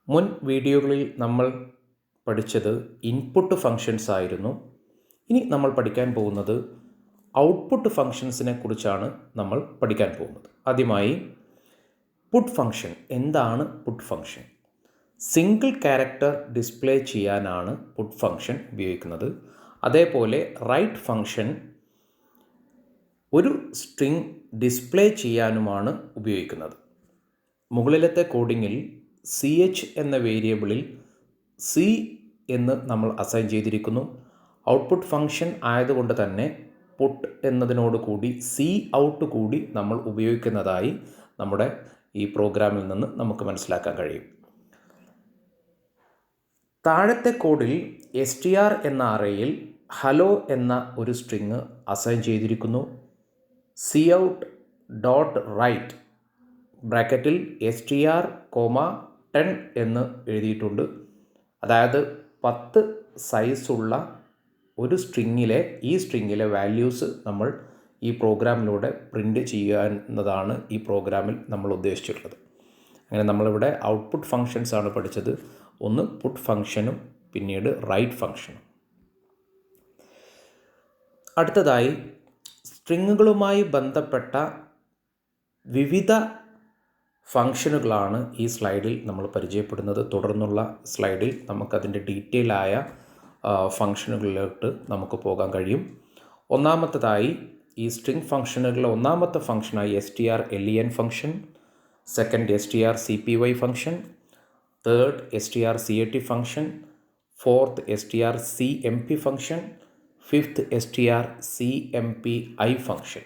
മുൻ വീഡിയോകളിൽ നമ്മൾ പഠിച്ചത് ഇൻപുട്ട് ഫങ്ഷൻസ് ആയിരുന്നു. ഇനി നമ്മൾ പഠിക്കാൻ പോകുന്നത് ഔട്ട്പുട്ട് ഫങ്ഷൻസിനെ കുറിച്ചാണ് നമ്മൾ പഠിക്കാൻ പോകുന്നത്. ആദ്യമായി പുട്ട് ഫങ്ഷൻ. എന്താണ് put function? Single character display ചെയ്യാനാണ് പുട്ട് ഫങ്ഷൻ ഉപയോഗിക്കുന്നത്. അതേപോലെ റൈറ്റ് ഫങ്ഷൻ ഒരു സ്ട്രിംഗ് ഡിസ്പ്ലേ ചെയ്യാനുമാണ് ഉപയോഗിക്കുന്നത്. മുകളിലത്തെ കോഡിങ്ങിൽ CH എന്ന വേരിയബിളിൽ C എന്ന് നമ്മൾ അസൈൻ ചെയ്തിരിക്കുന്നു. ഔട്ട്പുട്ട് ഫങ്ഷൻ ആയതുകൊണ്ട് തന്നെ പുട്ട് എന്നതിനോട് കൂടി C ഔട്ട് കൂടി നമ്മൾ ഉപയോഗിക്കുന്നതായി നമ്മുടെ ഈ പ്രോഗ്രാമിൽ നിന്ന് നമുക്ക് മനസ്സിലാക്കാൻ കഴിയും. താഴത്തെ കോഡിൽ str എന്ന അറേയിൽ ഹലോ എന്ന ഒരു സ്ട്രിങ് അസൈൻ ചെയ്തിരിക്കുന്നു. cout ഡോട്ട് റൈറ്റ് ബ്രാക്കറ്റിൽ str, 10 എന്ന് എഴുതിയിട്ടുണ്ട്. അതായത് 10 സൈസുള്ള ഒരു ഈ സ്ട്രിങ്ങിലെ വാല്യൂസ് നമ്മൾ ഈ പ്രോഗ്രാമിലൂടെ പ്രിൻ്റ് ചെയ്യുന്നതാണ് ഈ പ്രോഗ്രാമിൽ നമ്മൾ ഉദ്ദേശിച്ചിട്ടുള്ളത്. അങ്ങനെ നമ്മളിവിടെ ഔട്ട്പുട്ട് ഫങ്ഷൻസ് ആണ് പഠിച്ചത്. ഒന്ന് പുട്ട് ഫങ്ഷനും പിന്നീട് റൈറ്റ് ഫങ്ഷനും. അടുത്തതായി സ്ട്രിങ്ങുകളുമായി ബന്ധപ്പെട്ട വിവിധ ഫങ്ഷനുകളാണ് ഈ സ്ലൈഡിൽ നമ്മൾ പരിചയപ്പെടുന്നത്. തുടർന്നുള്ള സ്ലൈഡിൽ നമുക്കതിൻ്റെ ഡീറ്റെയിൽ ആയ ഫങ്ഷനുകളിലോട്ട് നമുക്ക് പോകാൻ കഴിയും. ഒന്നാമത്തേതായി ഈ സ്ട്രിംഗ് ഫങ്ഷനുകളിലെ ഒന്നാമത്തെ ഫങ്ഷനായി strlen function, second strcpy function, third strcat function, fourth strcmp function, fifth strcmpi function.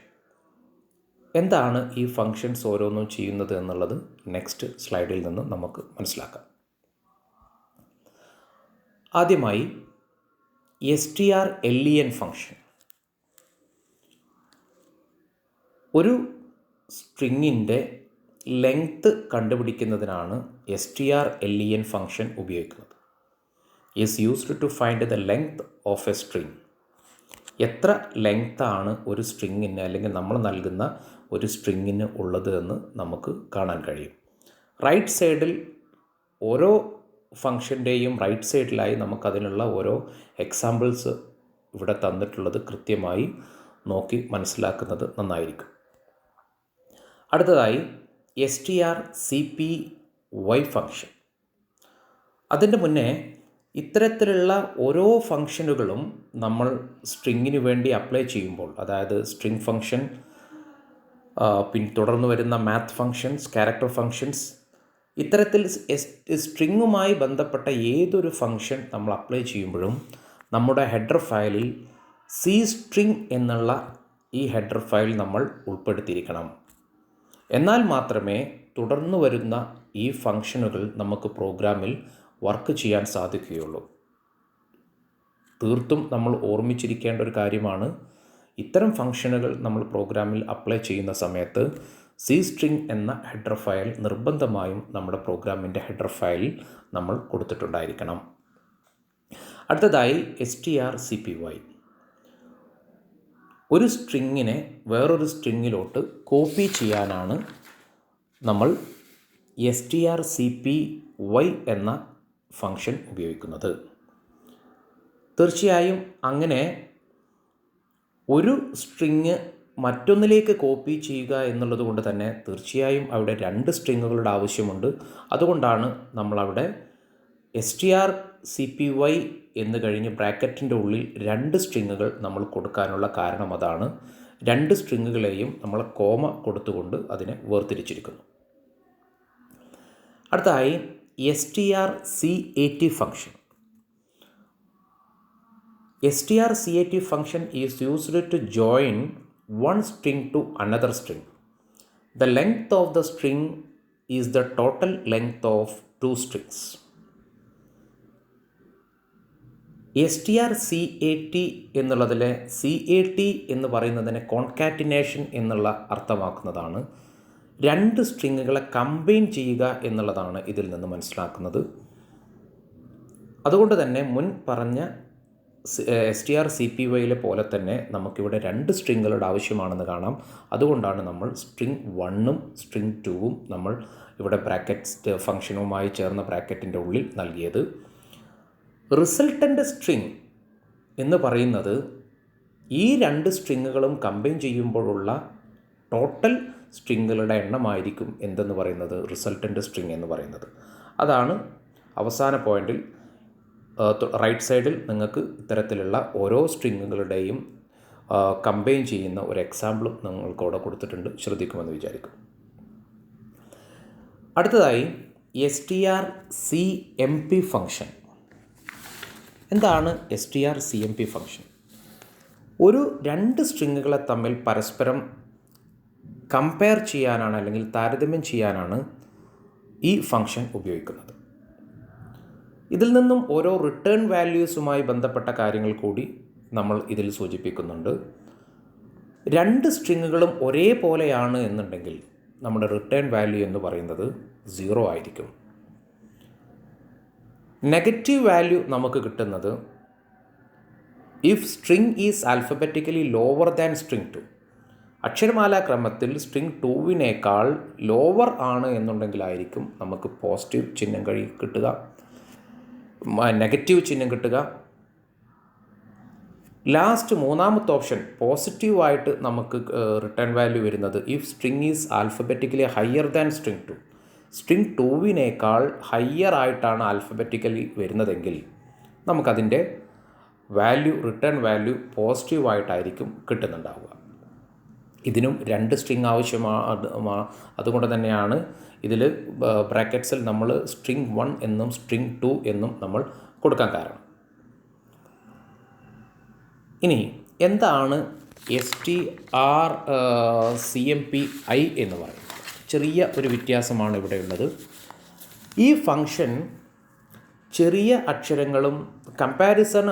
എന്താണ് ഈ ഫങ്ഷൻസ് ഓരോന്നും ചെയ്യുന്നത് എന്നുള്ളത് നെക്സ്റ്റ് സ്ലൈഡിൽ നിന്ന് നമുക്ക് മനസ്സിലാക്കാം. ആദ്യമായി strlen ഫങ്ഷൻ. ഒരു സ്ട്രിങ്ങിൻ്റെ ലെങ്ത് കണ്ടുപിടിക്കുന്നതിനാണ് strlen ഫങ്ഷൻ ഉപയോഗിക്കുന്നത്. Is used to find the length of a string. എത്ര ലെങ്താണ് ഒരു സ്ട്രിങ്ങിന് അല്ലെങ്കിൽ നമ്മൾ നൽകുന്ന ഒരു സ്ട്രിങ്ങിന് ഉള്ളത് എന്ന് നമുക്ക് കാണാൻ കഴിയും. റൈറ്റ് സൈഡിൽ ഓരോ ഫങ്ഷൻ്റെയും റൈറ്റ് സൈഡിലായി നമുക്കതിനുള്ള ഓരോ എക്സാമ്പിൾസ് ഇവിടെ തന്നിട്ടുള്ളത് കൃത്യമായി നോക്കി മനസ്സിലാക്കുന്നത് നന്നായിരിക്കും. അടുത്തതായി strcpy ഫങ്ഷൻ. അതിൻ്റെ മുന്നേ ഇത്തരത്തിലുള്ള ഓരോ ഫങ്ഷനുകളും നമ്മൾ സ്ട്രിങ്ങിന് വേണ്ടി അപ്ലൈ ചെയ്യുമ്പോൾ, അതായത് സ്ട്രിംഗ് ഫങ്ഷൻ, തുടർന്ന് വരുന്ന മാത്ത് ഫങ്ഷൻസ്, ക്യാരക്ടർ ഫങ്ഷൻസ്, ഇത്തരത്തിൽ സ്ട്രിങ്ങുമായി ബന്ധപ്പെട്ട ഏതൊരു ഫങ്ഷൻ നമ്മൾ അപ്ലൈ ചെയ്യുമ്പോഴും നമ്മുടെ ഹെഡർ ഫയലിൽ string എന്നുള്ള ഈ ഹെഡർ ഫയൽ നമ്മൾ ഉൾപ്പെടുത്തിയിരിക്കണം. എന്നാൽ മാത്രമേ തുടർന്ന് വരുന്ന ഈ ഫങ്ഷനുകൾ നമുക്ക് പ്രോഗ്രാമിൽ വർക്ക് ചെയ്യാൻ സാധിക്കുകയുള്ളൂ. തീർത്തും നമ്മൾ ഓർമ്മിച്ചിരിക്കേണ്ട ഒരു കാര്യമാണ്, ഇത്തരം ഫങ്ഷനുകൾ നമ്മൾ പ്രോഗ്രാമിൽ അപ്ലൈ ചെയ്യുന്ന സമയത്ത് string എന്ന ഹെഡർ ഫയൽ നിർബന്ധമായും നമ്മുടെ പ്രോഗ്രാമിൻ്റെ ഹെഡർ ഫയലിൽ നമ്മൾ കൊടുത്തിട്ടുണ്ടായിരിക്കണം. അടുത്തതായി strcpy. ഒരു സ്ട്രിങ്ങിനെ വേറൊരു സ്ട്രിങ്ങിലോട്ട് കോപ്പി ചെയ്യാനാണ് നമ്മൾ strcpy എന്ന ഫങ്ഷൻ ഉപയോഗിക്കുന്നത്. തീർച്ചയായും അങ്ങനെ ഒരു സ്ട്രിങ് മറ്റൊന്നിലേക്ക് കോപ്പി ചെയ്യുക എന്നുള്ളത് കൊണ്ട് തന്നെ തീർച്ചയായും അവിടെ 2 സ്ട്രിങ്ങുകളുടെ ആവശ്യമുണ്ട്. അതുകൊണ്ടാണ് നമ്മളവിടെ strcpy എന്ന് കഴിഞ്ഞ് ബ്രാക്കറ്റിൻ്റെ ഉള്ളിൽ 2 സ്ട്രിങ്ങുകൾ നമ്മൾ കൊടുക്കാനുള്ള കാരണം അതാണ്. 2 സ്ട്രിങ്ങുകളെയും നമ്മൾ കോമ കൊടുത്തുകൊണ്ട് അതിനെ വേർതിരിച്ചിരിക്കുന്നു. അടുത്തതായി strcat function. strcat function is used to join one string to another string. The length of the string is the total length of 2 strings. strcat എന്നുള്ളതിലെ CAT എന്ന് പറയുന്നതിനെ കോൺകാറ്റിനേഷൻ എന്നുള്ള അർത്ഥമാക്കുന്നതാണ്. 2 സ്ട്രിങ്ങുകളെ കമ്പൈൻ ചെയ്യുക എന്നുള്ളതാണ് ഇതിൽ നിന്ന് മനസ്സിലാക്കുന്നത്. അതുകൊണ്ട് തന്നെ മുൻ പറഞ്ഞ strcpyയിലെ പോലെ തന്നെ നമുക്കിവിടെ 2 സ്ട്രിങ്ങുകളുടെ ആവശ്യമാണെന്ന് കാണാം. അതുകൊണ്ടാണ് നമ്മൾ string 1ഉം string 2ഉം നമ്മൾ ഇവിടെ ബ്രാക്കറ്റ് ഫംഗ്ഷനുമായി ചേർന്ന ബ്രാക്കറ്റിൻ്റെ ഉള്ളിൽ നൽകിയത്. റിസൾട്ടൻ്റ് സ്ട്രിങ് എന്ന് പറയുന്നത് ഈ രണ്ട് സ്ട്രിങ്ങുകളും കമ്പൈൻ ചെയ്യുമ്പോഴുള്ള ടോട്ടൽ സ്ട്രിങ്ങുകളുടെ എണ്ണമായിരിക്കും എന്തെന്ന് പറയുന്നത് റിസൾട്ടൻ്റ് സ്ട്രിങ് എന്ന് പറയുന്നത്. അതാണ് അവസാന പോയിന്റിൽ റൈറ്റ് സൈഡിൽ നിങ്ങൾക്ക് ഇത്തരത്തിലുള്ള ഓരോ സ്ട്രിങ്ങുകളുടെയും കമ്പൈൻ ചെയ്യുന്ന ഒരു എക്സാമ്പിളും നിങ്ങൾക്ക് അവിടെ കൊടുത്തിട്ടുണ്ട്, ശ്രദ്ധിക്കുമെന്ന് വിചാരിക്കും. അടുത്തതായി strcmp ഫംഗ്ഷൻ. എന്താണ് strcmp ഫംഗ്ഷൻ? ഒരു രണ്ട് സ്ട്രിങ്ങുകളെ തമ്മിൽ പരസ്പരം കമ്പയർ ചെയ്യാനാണ് അല്ലെങ്കിൽ താരതമ്യം ചെയ്യാനാണ് ഈ ഫംഗ്ഷൻ ഉപയോഗിക്കുന്നത്. ഇതിൽ നിന്നും ഓരോ റിട്ടേൺ വാല്യൂസുമായി ബന്ധപ്പെട്ട കാര്യങ്ങൾ കൂടി നമ്മൾ ഇതിൽ സൂചിപ്പിക്കുന്നുണ്ട്. രണ്ട് സ്ട്രിങ്ങുകളും ഒരേപോലെയാണ് എന്നുണ്ടെങ്കിൽ നമ്മുടെ റിട്ടേൺ വാല്യൂ എന്ന് പറയുന്നത് 0 ആയിരിക്കും. നെഗറ്റീവ് വാല്യൂ നമുക്ക് കിട്ടുന്നത് if string is alphabetically lower than string 2. അക്ഷരമാല ക്രമത്തിൽ സ്ട്രിങ് 2വിനേക്കാൾ ലോവർ ആണ് എന്നുണ്ടെങ്കിലായിരിക്കും നമുക്ക് പോസിറ്റീവ് ചിഹ്നം കിട്ടുക, നെഗറ്റീവ് ചിഹ്നം കിട്ടുക. ലാസ്റ്റ് മൂന്നാമത്തെ ഓപ്ഷൻ പോസിറ്റീവായിട്ട് നമുക്ക് റിട്ടേൺ വാല്യൂ വരുന്നത് if string is alphabetically higher than string 2. String 2വിനേക്കാൾ ഹയർ ആയിട്ടാണ് ആൽഫബറ്റിക്കലി വരുന്നതെങ്കിൽ നമുക്കതിൻ്റെ വാല്യൂ റിട്ടേൺ വാല്യൂ പോസിറ്റീവായിട്ടായിരിക്കും കിട്ടുന്നുണ്ടാവുക. ഇതിനും രണ്ട് സ്ട്രിങ് ആവശ്യമാണ്. അതുകൊണ്ട് തന്നെയാണ് ഇതിൽ ബ്രാക്കറ്റ്സിൽ നമ്മൾ സ്ട്രിങ് 1 എന്നും സ്ട്രിങ് 2 എന്നും നമ്മൾ കൊടുക്കാൻ കാരണം. ഇനി എന്താണ് strcmpi എന്ന് പറയുന്നത്? ചെറിയ ഒരു വ്യത്യാസമാണ് ഇവിടെയുള്ളത്. ഈ ഫംഗ്ഷൻ ചെറിയ അക്ഷരങ്ങളും കമ്പാരിസൺ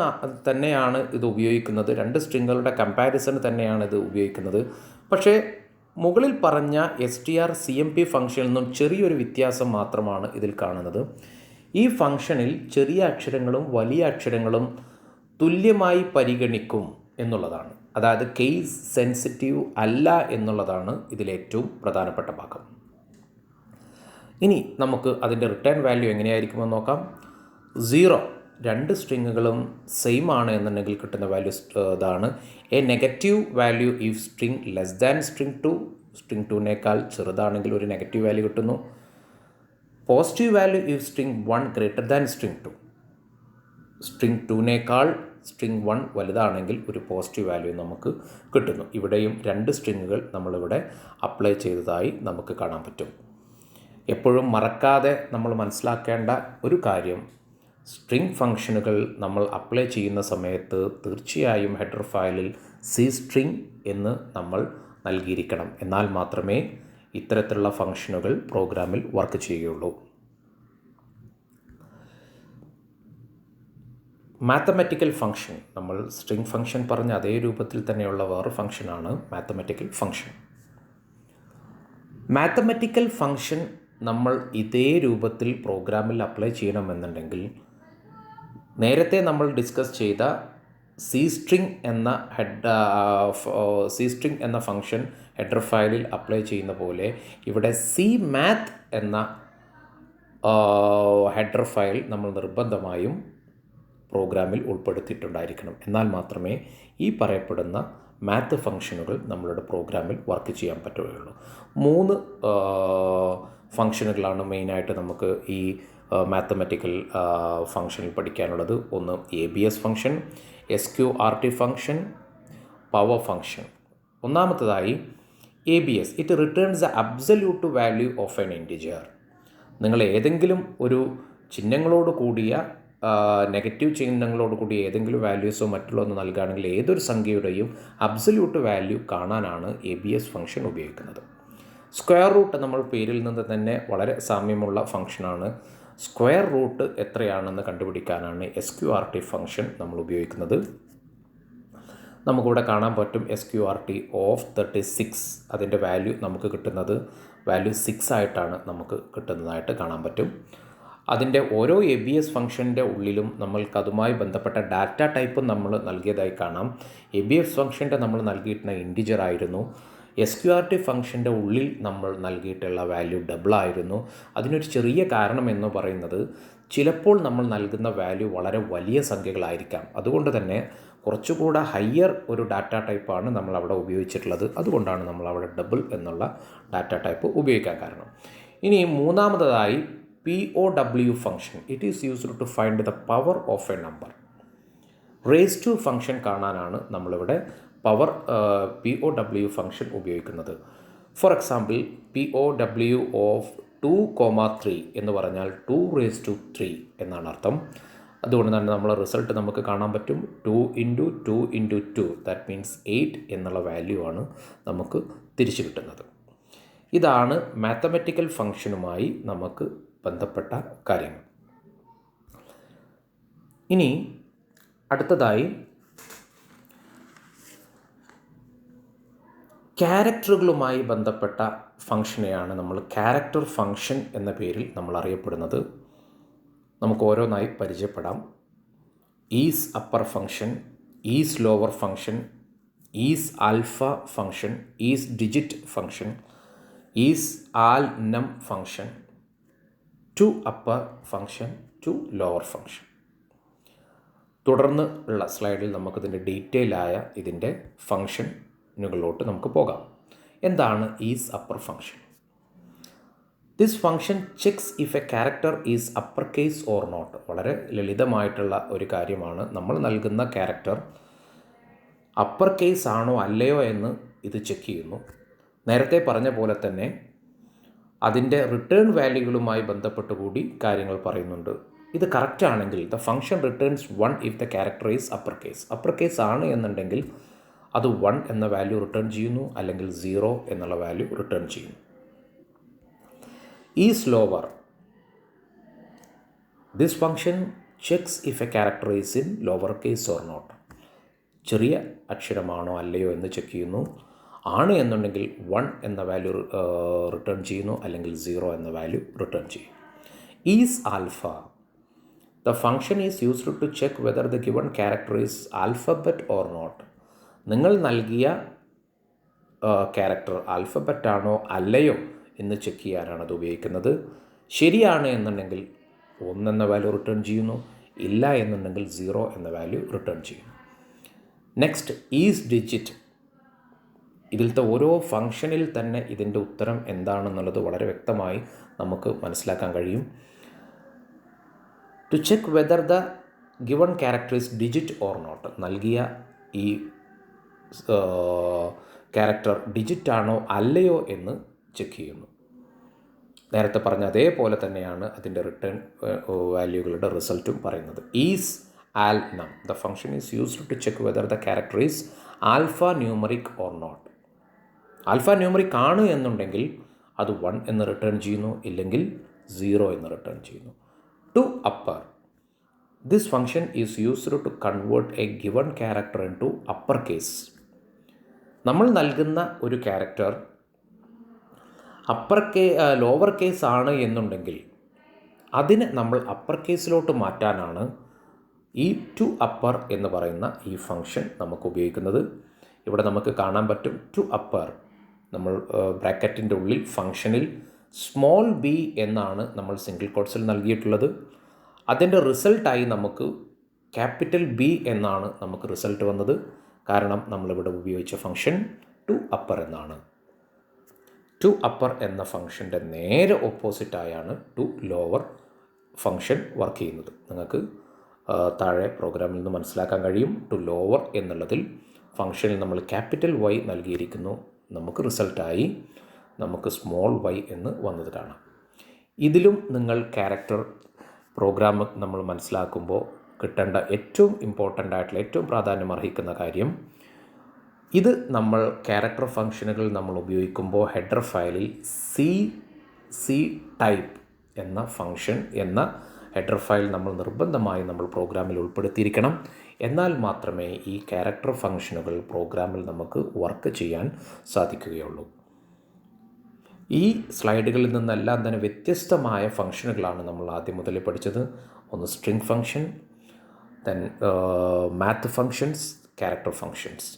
തന്നെയാണ് ഇത് ഉപയോഗിക്കുന്നത്, രണ്ട് സ്ട്രിങ്ങുകളുടെ കമ്പാരിസൺ തന്നെയാണ് ഇത് ഉപയോഗിക്കുന്നത്. പക്ഷേ മുകളിൽ പറഞ്ഞ strcmp ഫംഗ്ഷനിൽ നിന്നും ചെറിയൊരു വ്യത്യാസം മാത്രമാണ് ഇതിൽ കാണുന്നത്. ഈ ഫംഗ്ഷനിൽ ചെറിയ അക്ഷരങ്ങളും വലിയ അക്ഷരങ്ങളും തുല്യമായി പരിഗണിക്കും എന്നുള്ളതാണ്. അതായത് കേസ് സെൻസിറ്റീവ് അല്ല എന്നുള്ളതാണ് ഇതിലേറ്റവും പ്രധാനപ്പെട്ട ഭാഗം. ഇനി നമുക്ക് അതിൻ്റെ റിട്ടേൺ വാല്യൂ എങ്ങനെയായിരിക്കുമെന്ന് നോക്കാം. 0, രണ്ട് സ്ട്രിങ്ങുകളും സെയിം ആണ് എന്നുണ്ടെങ്കിൽ കിട്ടുന്ന വാല്യൂ ഇതാണ്. A negative value if string less than string 2. String 2വിനേക്കാൾ ചെറുതാണെങ്കിൽ ഒരു നെഗറ്റീവ് വാല്യൂ കിട്ടുന്നു. Positive value if string 1 greater than string 2. String 2വിനേക്കാൾ സ്ട്രിങ് 1 വലുതാണെങ്കിൽ ഒരു പോസിറ്റീവ് വാല്യൂ നമുക്ക് കിട്ടുന്നു. ഇവിടെയും രണ്ട് സ്ട്രിങ്ങുകൾ നമ്മളിവിടെ അപ്ലൈ ചെയ്തതായി നമുക്ക് കാണാൻ പറ്റും. എപ്പോഴും മറക്കാതെ നമ്മൾ മനസ്സിലാക്കേണ്ട ഒരു കാര്യം, സ്ട്രിങ് ഫംഗ്ഷനുകൾ നമ്മൾ അപ്ലൈ ചെയ്യുന്ന സമയത്ത് തീർച്ചയായും ഹെഡർ ഫയലിൽ സി സ്ട്രിങ് എന്ന് നമ്മൾ നൽകിയിരിക്കണം. എന്നാൽ മാത്രമേ ഇത്തരത്തിലുള്ള ഫംഗ്ഷനുകൾ പ്രോഗ്രാമിൽ വർക്ക് ചെയ്യുകയുള്ളൂ. മാത്തമാറ്റിക്കൽ ഫംഗ്ഷൻ, നമ്മൾ സ്ട്രിങ് ഫംഗ്ഷൻ പറഞ്ഞ അതേ രൂപത്തിൽ തന്നെയുള്ള വേറെ ഫംഗ്ഷനാണ് മാത്തമാറ്റിക്കൽ ഫംഗ്ഷൻ. മാത്തമാറ്റിക്കൽ ഫംഗ്ഷൻ നമ്മൾ ഇതേ രൂപത്തിൽ പ്രോഗ്രാമിൽ അപ്ലൈ ചെയ്യണമെന്നുണ്ടെങ്കിൽ നേരത്തെ നമ്മൾ ഡിസ്കസ് ചെയ്ത സി സ്ട്രിങ് എന്ന ഫംഗ്ഷൻ ഹെഡർ ഫയലിൽ അപ്ലൈ ചെയ്യുന്ന പോലെ ഇവിടെ സി മാത്ത് എന്ന ഹെഡർ ഫയൽ നമ്മൾ നിർബന്ധമായും പ്രോഗ്രാമിൽ ഉൾപ്പെടുത്തിയിട്ടുണ്ടായിരിക്കണം. എന്നാൽ മാത്രമേ ഈ പറയപ്പെടുന്ന മാത്ത് ഫംഗ്ഷനുകൾ നമ്മളുടെ പ്രോഗ്രാമിൽ വർക്ക് ചെയ്യാൻ പറ്റുകയുള്ളൂ. 3 ഫംഗ്ഷനുകളാണ് മെയിനായിട്ട് നമുക്ക് ഈ മാത്തമാറ്റിക്കൽ ഫംഗ്ഷനിൽ പഠിക്കാനുള്ളത്. ഒന്ന് ABS function, SQRT function, power function. ഒന്നാമത്തേതായി ABS, it returns the absolute value of an integer. നിങ്ങൾ ഏതെങ്കിലും ഒരു ചിഹ്നങ്ങളോട് കൂടിയ നെഗറ്റീവ് ചിഹ്നങ്ങളോട് കൂടി ഏതെങ്കിലും വാല്യൂസോ മറ്റുള്ള ഒന്ന് നൽകുകയാണെങ്കിൽ ഏതൊരു സംഖ്യയുടെയും അബ്സല്യൂട്ട് വാല്യൂ കാണാനാണ് ABS ഫംഗ്ഷൻ ഉപയോഗിക്കുന്നത്. സ്ക്വയർ റൂട്ട് നമ്മൾ പേരിൽ നിന്ന് തന്നെ വളരെ സാമ്യമുള്ള ഫംഗ്ഷനാണ്. സ്ക്വയർ റൂട്ട് എത്രയാണെന്ന് കണ്ടുപിടിക്കാനാണ് SQRT ഫംഗ്ഷൻ നമ്മൾ ഉപയോഗിക്കുന്നത്. നമുക്കിവിടെ കാണാൻ പറ്റും SQRT ഓഫ് 36. അതിൻ്റെ വാല്യൂ നമുക്ക് കിട്ടുന്നത് വാല്യൂ 6 ആയിട്ടാണ് നമുക്ക് കിട്ടുന്നതായിട്ട് കാണാൻ പറ്റും. അതിൻ്റെ ഓരോ ABS ഫംഗ്ഷൻ്റെ ഉള്ളിലും നമ്മൾക്ക് അതുമായി ബന്ധപ്പെട്ട ഡാറ്റ ടൈപ്പ് നമ്മൾ നൽകിയതായി കാണാം. ABS ഫംഗ്ഷൻ്റെ നമ്മൾ നൽകിയിട്ടുള്ള ഇൻറ്റിജർ ആയിരുന്നു. SQRT ഫംഗ്ഷൻ്റെ ഉള്ളിൽ നമ്മൾ നൽകിയിട്ടുള്ള വാല്യൂ ഡബിളായിരുന്നു. അതിനൊരു ചെറിയ കാരണം എന്ന് പറയുന്നത് ചിലപ്പോൾ നമ്മൾ നൽകുന്ന വാല്യൂ വളരെ വലിയ സംഖ്യകളായിരിക്കാം. അതുകൊണ്ട് തന്നെ കുറച്ചുകൂടെ ഹയ്യർ ഒരു ഡാറ്റ ടൈപ്പാണ് നമ്മൾ അവിടെ ഉപയോഗിച്ചിട്ടുള്ളത്. അതുകൊണ്ടാണ് നമ്മൾ അവിടെ ഡബിൾ എന്നുള്ള ഡാറ്റ ടൈപ്പ് ഉപയോഗിക്കാൻ കാരണം. ഇനി മൂന്നാമതായി POW function. It is used to find the power of a number. Raise to function കാണാനാണ് നമ്മളിവിടെ POW ഫംഗ്ഷൻ ഉപയോഗിക്കുന്നത്. ഫോർ എക്സാമ്പിൾ POW ഓഫ് 2,3 എന്ന് പറഞ്ഞാൽ 2⁻³ എന്നാണ് അർത്ഥം. അതുകൊണ്ട് തന്നെ നമ്മളെ റിസൾട്ട് നമുക്ക് കാണാൻ പറ്റും 2 × 2 × 2 ദാറ്റ് മീൻസ് 8 എന്നുള്ള വാല്യൂ ആണ് നമുക്ക് തിരിച്ചു കിട്ടുന്നത്. ഇതാണ് മാത്തമാറ്റിക്കൽ ഫംഗ്ഷനുമായി നമുക്ക് ബന്ധപ്പെട്ട കാര്യങ്ങൾ. ഇനി അടുത്തതായി ക്യാരക്ടറുകളുമായി ബന്ധപ്പെട്ട ഫംഗ്ഷനെയാണ് നമ്മൾ ക്യാരക്ടർ ഫംഗ്ഷൻ എന്ന പേരിൽ നമ്മൾ അറിയപ്പെടുന്നത്. നമുക്ക് ഓരോന്നായി പരിചയപ്പെടാം. Is upper function, is lower function, is alpha function, is digit function, is al num function, to upper function, to lower function. തുടർന്ന് ഉള്ള സ്ലൈഡിൽ നമുക്കിതിൻ്റെ ഡീറ്റെയിൽ ആയ ഇതിൻ്റെ ഫംഗ്ഷനുകളിലോട്ട് നമുക്ക് പോകാം. എന്താണ് is upper function? This function checks if a character is upper case or not. വളരെ ലളിതമായിട്ടുള്ള ഒരു കാര്യമാണ്. നമ്മൾ നൽകുന്ന ക്യാരക്ടർ അപ്പർ കേസ് ആണോ അല്ലയോ എന്ന് ഇത് ചെക്ക് ചെയ്യുന്നു. നേരത്തെ പറഞ്ഞ പോലെ തന്നെ അതിൻ്റെ റിട്ടേൺ വാല്യൂകളുമായി ബന്ധപ്പെട്ട് കൂടി കാര്യങ്ങൾ പറയുന്നുണ്ട്. ഇത് കറക്റ്റ് ആണെങ്കിൽ the function returns 1 if the character is upper case. Upper case ആണ് എന്നുണ്ടെങ്കിൽ അത് 1 എന്ന വാല്യൂ റിട്ടേൺ ചെയ്യുന്നു, അല്ലെങ്കിൽ 0 എന്നുള്ള വാല്യൂ റിട്ടേൺ ചെയ്യുന്നു. Is lower. This function checks if a character is in lower case or not. ചെറിയ അക്ഷരമാണോ അല്ലയോ എന്ന് ചെക്ക് ചെയ്യുന്നു. ആണ് എന്നുണ്ടെങ്കിൽ 1 എന്ന വാല്യൂ റിട്ടേൺ ചെയ്യുന്നു, അല്ലെങ്കിൽ 0 എന്ന വാല്യൂ റിട്ടേൺ ചെയ്യും. Is alpha. The function is used to check whether the given character is alphabet or not. നിങ്ങൾ നൽകിയ ക്യാരക്ടർ ആൽഫബറ്റ് ആണോ അല്ലയോ എന്ന് ചെക്ക് ചെയ്യാനാണ് അത് ഉപയോഗിക്കുന്നത്. ശരിയാണ് എന്നുണ്ടെങ്കിൽ 1 എന്ന വാല്യൂ റിട്ടേൺ ചെയ്യുന്നു, ഇല്ല എന്നുണ്ടെങ്കിൽ 0 എന്ന വാല്യൂ റിട്ടേൺ ചെയ്യുന്നു. Next is digit. ഇതിലത്തെ ഓരോ ഫംഗ്ഷനിൽ തന്നെ ഇതിൻ്റെ ഉത്തരം എന്താണെന്നുള്ളത് വളരെ വ്യക്തമായി നമുക്ക് മനസ്സിലാക്കാൻ കഴിയും. To check whether the given character is digit or not. നൽകിയ ഈ ക്യാരക്ടർ ഡിജിറ്റ് ആണോ അല്ലയോ എന്ന് ചെക്ക് ചെയ്യുന്നു. നേരത്തെ പറഞ്ഞ അതേപോലെ തന്നെയാണ് അതിൻ്റെ റിട്ടേൺ വാല്യൂകളുടെ റിസൾട്ടും പറയുന്നത്. Is al num. The function is used to check whether the character is alphanumeric or not. Alphanumeric ആണ് എന്നുണ്ടെങ്കിൽ അത് 1 എന്ന് റിട്ടേൺ ചെയ്യുന്നു, ഇല്ലെങ്കിൽ 0 എന്ന് റിട്ടേൺ ചെയ്യുന്നു. To upper. This function is used to convert a given character into upper case. നമ്മൾ നൽകുന്ന ഒരു ക്യാരക്ടർ ലോവർ കേസ് ആണ് എന്നുണ്ടെങ്കിൽ അതിനെ നമ്മൾ അപ്പർ കേസിലോട്ട് മാറ്റാനാണ് ഈ ടു അപ്പർ എന്ന് പറയുന്ന ഈ ഫംഗ്ഷൻ നമുക്ക് ഉപയോഗിക്കുന്നത്. ഇവിടെ നമുക്ക് കാണാൻ പറ്റും ടു അപ്പർ. നമ്മൾ ബ്രാക്കറ്റിൻ്റെ ഉള്ളിൽ ഫംഗ്ഷനിൽ സ്മോൾ b എന്നാണ് നമ്മൾ സിംഗിൾ കോട്ട്സിൽ നൽകിയിട്ടുള്ളത്. അതിൻ്റെ റിസൾട്ടായി നമുക്ക് ക്യാപിറ്റൽ B എന്നാണ് നമുക്ക് റിസൾട്ട് വന്നത്. കാരണം നമ്മളിവിടെ ഉപയോഗിച്ച ഫംഗ്ഷൻ ടു അപ്പർ എന്നാണ്. ടു അപ്പർ എന്ന ഫംഗ്ഷൻ്റെ നേരെ ഓപ്പോസിറ്റായാണ് ടു ലോവർ ഫംഗ്ഷൻ വർക്ക് ചെയ്യുന്നത്. നിങ്ങൾക്ക് താഴെ പ്രോഗ്രാമിൽ നിന്ന് മനസ്സിലാക്കാൻ കഴിയും. ടു ലോവർ എന്നുള്ളതിൽ ഫംഗ്ഷനിൽ നമ്മൾ ക്യാപിറ്റൽ Y നൽകിയിരിക്കുന്നു. നമുക്ക് റിസൾട്ടായി നമുക്ക് സ്മോൾ y എന്ന് വന്നത് കാണാം. ഇതിലും നിങ്ങൾ ക്യാരക്ടർ പ്രോഗ്രാം നമ്മൾ മനസ്സിലാക്കുമ്പോൾ കിട്ടേണ്ട ഏറ്റവും ഇമ്പോർട്ടൻ്റ് ആയിട്ടുള്ള ഏറ്റവും പ്രാധാന്യം അർഹിക്കുന്ന കാര്യം, ഇത് നമ്മൾ ക്യാരക്ടർ ഫംഗ്ഷനുകൾ നമ്മൾ ഉപയോഗിക്കുമ്പോൾ ഹെഡർ ഫയലിൽ സി ടൈപ്പ് എന്ന ഫംഗ്ഷൻ എന്ന ഹെഡർ ഫയൽ നമ്മൾ നിർബന്ധമായി നമ്മൾ പ്രോഗ്രാമിൽ ഉൾപ്പെടുത്തിയിരിക്കണം. എന്നാൽ മാത്രമേ ഈ ക്യാരക്ടർ ഫംഗ്ഷനുകൾ പ്രോഗ്രാമിൽ നമുക്ക് വർക്ക് ചെയ്യാൻ സാധിക്കുകയുള്ളൂ. ഈ സ്ലൈഡുകളിൽ നിന്നെല്ലാം തന്നെ വ്യത്യസ്തമായ ഫംഗ്ഷനുകളാണ് നമ്മൾ ആദ്യം മുതൽ പഠിച്ചത്. ഒന്ന് string function, then math functions, character functions.